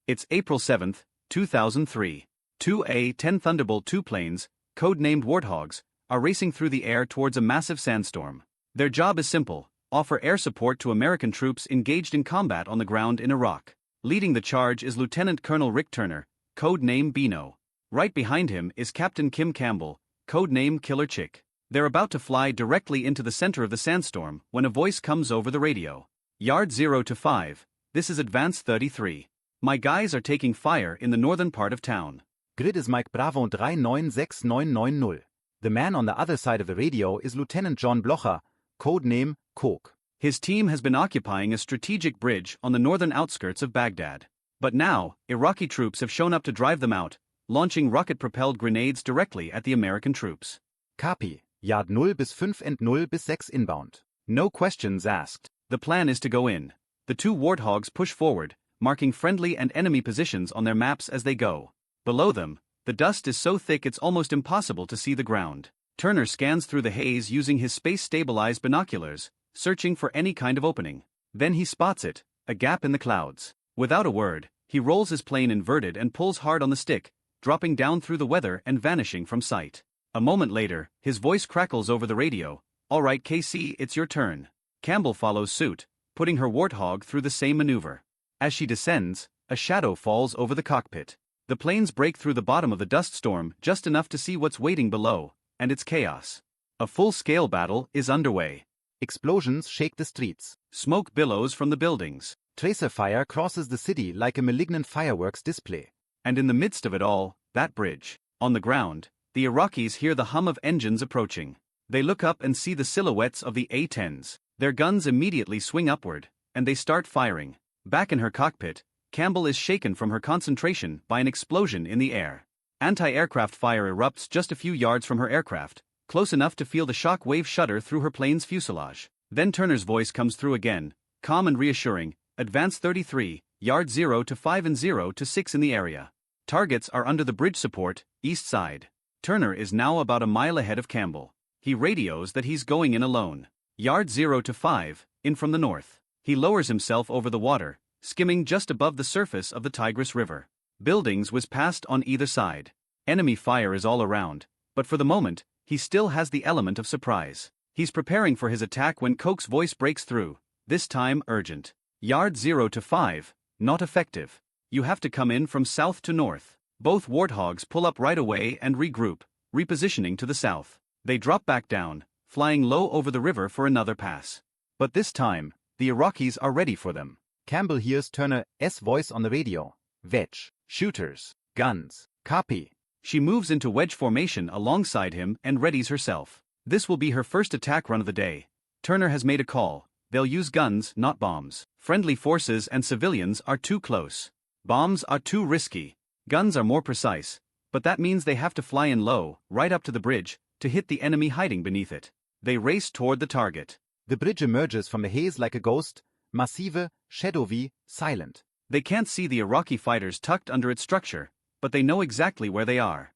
It's April 7, 2003. Two A-10 Thunderbolt II planes, code-named Warthogs, are racing through the air towards a massive sandstorm. Their job is simple: offer air support to American troops engaged in combat on the ground in Iraq. Leading the charge is Lieutenant Colonel Rick Turner, code-name Beano. Right behind him is Captain Kim Campbell, code-name Killer Chick. They're about to fly directly into the center of the sandstorm when a voice comes over the radio. Yard 0 to 5, this is Advance 33. My guys are taking fire in the northern part of town. Grid is Mike Bravo 396990. The man on the other side of the radio is Lieutenant John Blocher, codename Coke. His team has been occupying a strategic bridge on the northern outskirts of Baghdad. But now, Iraqi troops have shown up to drive them out, launching rocket-propelled grenades directly at the American troops. Copy. Yard 0 bis 5 and 0 bis 6 inbound. No questions asked. The plan is to go in. The two Warthogs push forward, marking friendly and enemy positions on their maps as they go. Below them, the dust is so thick it's almost impossible to see the ground. Turner scans through the haze using his space-stabilized binoculars, searching for any kind of opening. Then he spots it, a gap in the clouds. Without a word, he rolls his plane inverted and pulls hard on the stick, dropping down through the weather and vanishing from sight. A moment later, his voice crackles over the radio. "All right, KC, it's your turn." Campbell follows suit, putting her Warthog through the same maneuver. As she descends, a shadow falls over the cockpit. The planes break through the bottom of the dust storm just enough to see what's waiting below, and it's chaos. A full-scale battle is underway. Explosions shake the streets. Smoke billows from the buildings. Tracer fire crosses the city like a malignant fireworks display. And in the midst of it all, that bridge. On the ground, the Iraqis hear the hum of engines approaching. They look up and see the silhouettes of the A-10s. Their guns immediately swing upward, and they start firing. Back in her cockpit, Campbell is shaken from her concentration by an explosion in the air. Anti-aircraft fire erupts just a few yards from her aircraft, close enough to feel the shock wave shudder through her plane's fuselage. Then Turner's voice comes through again, calm and reassuring. Advance 33, yard 0 to 5 and 0 to 6 in the area. Targets are under the bridge support, east side. Turner is now about a mile ahead of Campbell. He radios that he's going in alone. Yard 0 to 5, in from the north. He lowers himself over the water, skimming just above the surface of the Tigris River. Buildings whiz past on either side. Enemy fire is all around, but for the moment, he still has the element of surprise. He's preparing for his attack when Coke's voice breaks through, this time urgent. Yard 0 to 5, not effective. You have to come in from south to north. Both Warthogs pull up right away and regroup, repositioning to the south. They drop back down, flying low over the river for another pass. But this time, the Iraqis are ready for them. Campbell hears Turner's voice on the radio. Wedge. Shooters. Guns. Copy. She moves into wedge formation alongside him and readies herself. This will be her first attack run of the day. Turner has made a call. They'll use guns, not bombs. Friendly forces and civilians are too close. Bombs are too risky. Guns are more precise, but that means they have to fly in low, right up to the bridge, to hit the enemy hiding beneath it. They race toward the target. The bridge emerges from the haze like a ghost, massive, shadowy, silent. They can't see the Iraqi fighters tucked under its structure, but they know exactly where they are.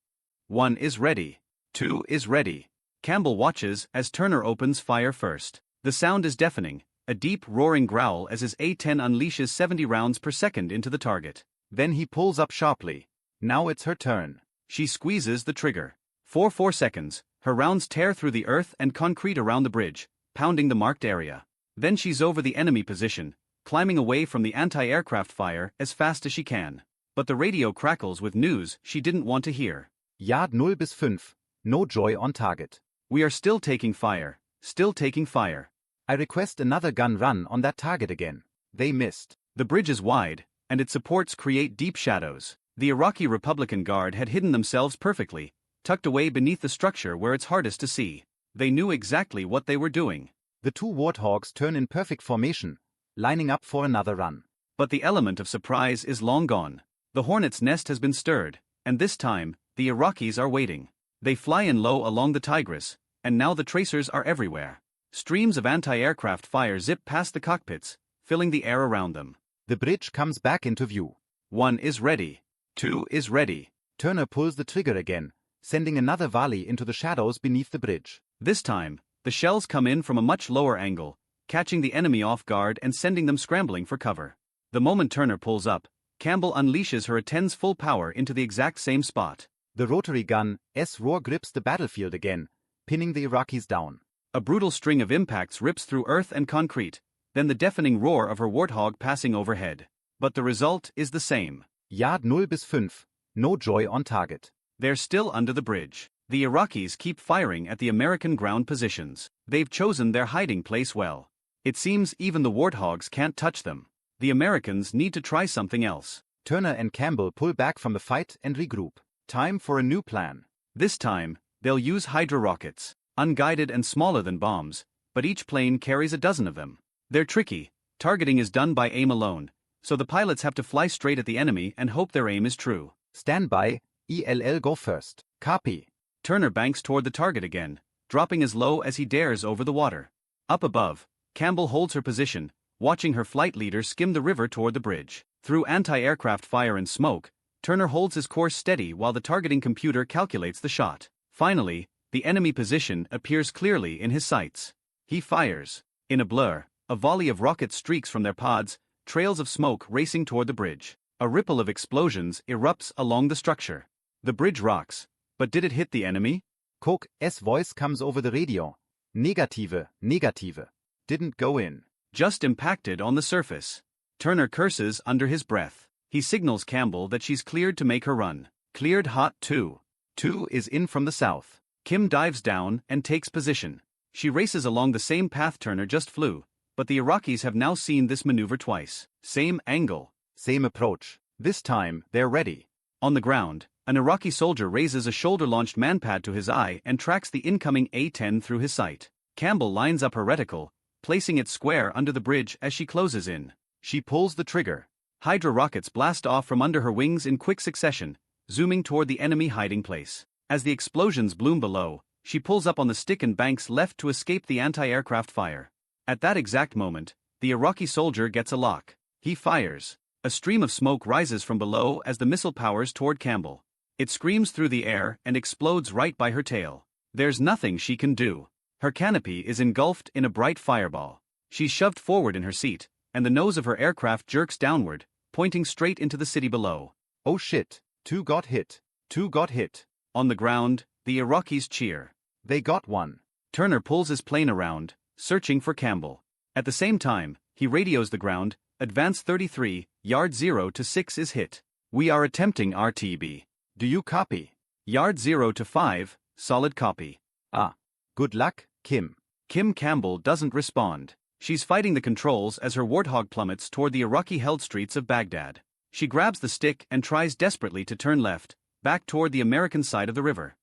1 is ready. 2 is ready. Campbell watches as Turner opens fire first. The sound is deafening, a deep roaring growl as his A-10 unleashes 70 rounds per second into the target. Then he pulls up sharply. Now it's her turn. She squeezes the trigger. For 4 seconds, her rounds tear through the earth and concrete around the bridge, pounding the marked area. Then she's over the enemy position, climbing away from the anti-aircraft fire as fast as she can. But the radio crackles with news she didn't want to hear. Yard 0 bis 5, no joy on target. We are still taking fire, still taking fire. I request another gun run on that target again. They missed. The bridge is wide, and its supports create deep shadows. The Iraqi Republican Guard had hidden themselves perfectly, tucked away beneath the structure where it's hardest to see. They knew exactly what they were doing. The two Warthogs turn in perfect formation, lining up for another run. But the element of surprise is long gone. The hornet's nest has been stirred, and this time, the Iraqis are waiting. They fly in low along the Tigris, and now the tracers are everywhere. Streams of anti-aircraft fire zip past the cockpits, filling the air around them. The bridge comes back into view. 1 is ready. 2 is ready. Turner pulls the trigger again, sending another volley into the shadows beneath the bridge. This time, the shells come in from a much lower angle, catching the enemy off guard and sending them scrambling for cover. The moment Turner pulls up, Campbell unleashes her A-10's full power into the exact same spot. The rotary gun S-roar grips the battlefield again, pinning the Iraqis down. A brutal string of impacts rips through earth and concrete, then the deafening roar of her Warthog passing overhead. But the result is the same. Yard 0 bis 5, no joy on target. They're still under the bridge. The Iraqis keep firing at the American ground positions. They've chosen their hiding place well. It seems even the Warthogs can't touch them. The Americans need to try something else. Turner and Campbell pull back from the fight and regroup. Time for a new plan. This time, they'll use Hydra rockets, unguided and smaller than bombs, but each plane carries a dozen of them. They're tricky. Targeting is done by aim alone, so the pilots have to fly straight at the enemy and hope their aim is true. Stand by, ELL go first. Copy. Turner banks toward the target again, dropping as low as he dares over the water. Up above, Campbell holds her position, watching her flight leader skim the river toward the bridge. Through anti-aircraft fire and smoke, Turner holds his course steady while the targeting computer calculates the shot. Finally, the enemy position appears clearly in his sights. He fires. In a blur, a volley of rockets streaks from their pods, trails of smoke racing toward the bridge. A ripple of explosions erupts along the structure. The bridge rocks. But did it hit the enemy? Cook's voice comes over the radio. Negative, negative. Didn't go in. Just impacted on the surface. Turner curses under his breath. He signals Campbell that she's cleared to make her run. Cleared hot 2. 2 is in from the south. Kim dives down and takes position. She races along the same path Turner just flew, but the Iraqis have now seen this maneuver twice. Same angle. Same approach. This time, they're ready. On the ground, an Iraqi soldier raises a shoulder-launched MANPAD to his eye and tracks the incoming A-10 through his sight. Campbell lines up her reticle, placing it square under the bridge as she closes in. She pulls the trigger. Hydra rockets blast off from under her wings in quick succession, zooming toward the enemy hiding place. As the explosions bloom below, she pulls up on the stick and banks left to escape the anti-aircraft fire. At that exact moment, the Iraqi soldier gets a lock. He fires. A stream of smoke rises from below as the missile powers toward Campbell. It screams through the air and explodes right by her tail. There's nothing she can do. Her canopy is engulfed in a bright fireball. She's shoved forward in her seat, and the nose of her aircraft jerks downward, pointing straight into the city below. Oh shit, 2 got hit. 2 got hit. On the ground, the Iraqis cheer. They got one. Turner pulls his plane around, searching for Campbell. At the same time, he radios the ground, Advance 33, Yard 0 to 6 is hit. We are attempting RTB. Do you copy? Yard 0 to 5, solid copy. Ah. Good luck, Kim. Kim Campbell doesn't respond. She's fighting the controls as her Warthog plummets toward the Iraqi-held streets of Baghdad. She grabs the stick and tries desperately to turn left, back toward the American side of the river.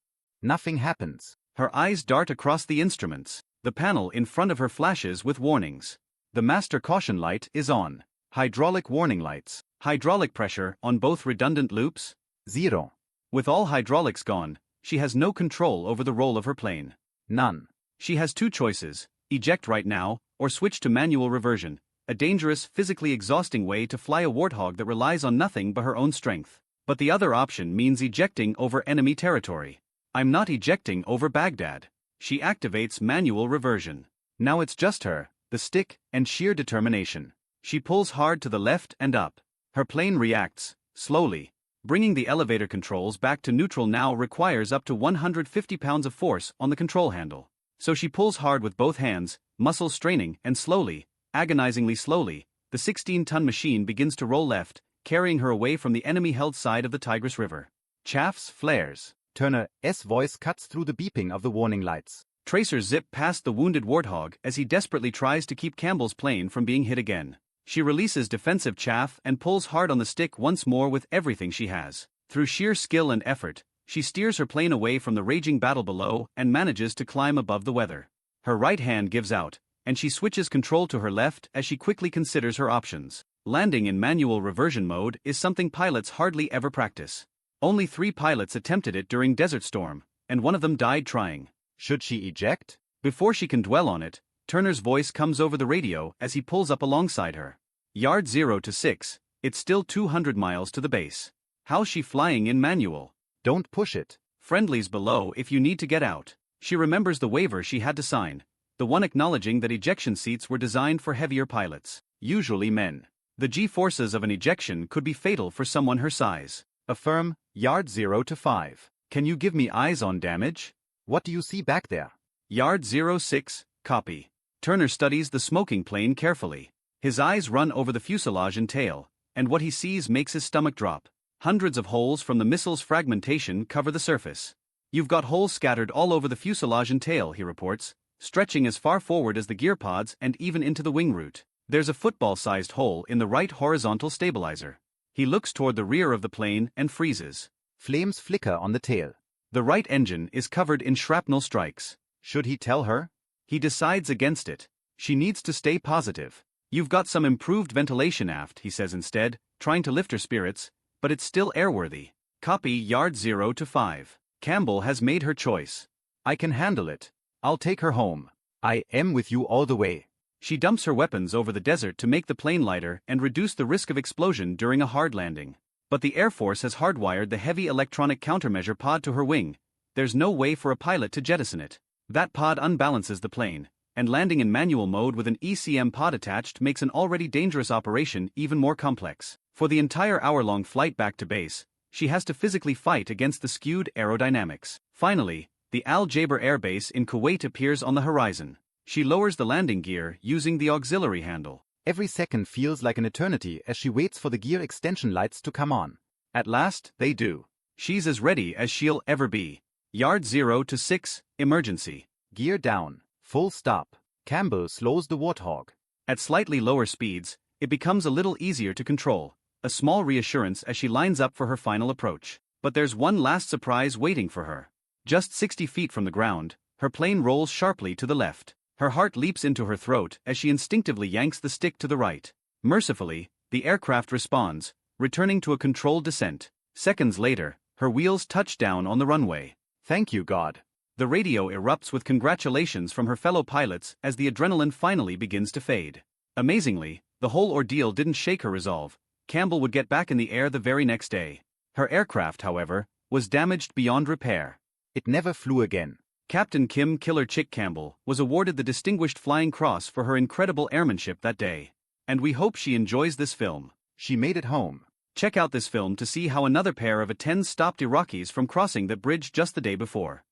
Nothing happens. Her eyes dart across the instruments. The panel in front of her flashes with warnings. The master caution light is on. Hydraulic warning lights. Hydraulic pressure on both redundant loops? 0. With all hydraulics gone, she has no control over the roll of her plane. None. She has 2 choices, eject right now, or switch to manual reversion, a dangerous, physically exhausting way to fly a Warthog that relies on nothing but her own strength. But the other option means ejecting over enemy territory. I'm not ejecting over Baghdad. She activates manual reversion. Now it's just her, the stick, and sheer determination. She pulls hard to the left and up. Her plane reacts, slowly. Bringing the elevator controls back to neutral now requires up to 150 pounds of force on the control handle. So she pulls hard with both hands, muscles straining, and slowly, agonizingly slowly, the 16-ton machine begins to roll left, carrying her away from the enemy-held side of the Tigris River. Chaffs flares. Turner's voice cuts through the beeping of the warning lights. Tracers zip past the wounded Warthog as he desperately tries to keep Campbell's plane from being hit again. She releases defensive chaff and pulls hard on the stick once more with everything she has. Through sheer skill and effort, she steers her plane away from the raging battle below and manages to climb above the weather. Her right hand gives out, and she switches control to her left as she quickly considers her options. Landing in manual reversion mode is something pilots hardly ever practice. Only 3 pilots attempted it during Desert Storm, and one of them died trying. Should she eject? Before she can dwell on it, Turner's voice comes over the radio as he pulls up alongside her. Yard 0 to 6, it's still 200 miles to the base. How's she flying in manual? Don't push it. Friendlies below if you need to get out. She remembers the waiver she had to sign, the one acknowledging that ejection seats were designed for heavier pilots, usually men. The G-forces of an ejection could be fatal for someone her size. Affirm, yard 0 to 5. Can you give me eyes on damage? What do you see back there? Yard 06, copy. Turner studies the smoking plane carefully. His eyes run over the fuselage and tail, and what he sees makes his stomach drop. Hundreds of holes from the missile's fragmentation cover the surface. You've got holes scattered all over the fuselage and tail, he reports, stretching as far forward as the gear pods and even into the wing root. There's a football-sized hole in the right horizontal stabilizer. He looks toward the rear of the plane and freezes. Flames flicker on the tail. The right engine is covered in shrapnel strikes. Should he tell her? He decides against it. She needs to stay positive. You've got some improved ventilation aft, he says instead, trying to lift her spirits, but it's still airworthy. Copy yard 0 to 5. Campbell has made her choice. I can handle it. I'll take her home. I am with you all the way. She dumps her weapons over the desert to make the plane lighter and reduce the risk of explosion during a hard landing. But the Air Force has hardwired the heavy electronic countermeasure pod to her wing. There's no way for a pilot to jettison it. That pod unbalances the plane, and landing in manual mode with an ECM pod attached makes an already dangerous operation even more complex. For the entire hour-long flight back to base, she has to physically fight against the skewed aerodynamics. Finally, the Al Jaber Air Base in Kuwait appears on the horizon. She lowers the landing gear using the auxiliary handle. Every second feels like an eternity as she waits for the gear extension lights to come on. At last, they do. She's as ready as she'll ever be. Yard 0 to 6, emergency. Gear down. Full stop. Campbell slows the Warthog. At slightly lower speeds, it becomes a little easier to control. A small reassurance as she lines up for her final approach. But there's one last surprise waiting for her. Just 60 feet from the ground, her plane rolls sharply to the left. Her heart leaps into her throat as she instinctively yanks the stick to the right. Mercifully, the aircraft responds, returning to a controlled descent. Seconds later, her wheels touch down on the runway. Thank you, God. The radio erupts with congratulations from her fellow pilots as the adrenaline finally begins to fade. Amazingly, the whole ordeal didn't shake her resolve. Campbell would get back in the air the very next day. Her aircraft, however, was damaged beyond repair. It never flew again. Captain Kim Killer Chick Campbell was awarded the Distinguished Flying Cross for her incredible airmanship that day. And we hope she enjoys this film. She made it home. Check out this film to see how another pair of A-10s stopped Iraqis from crossing that bridge just the day before.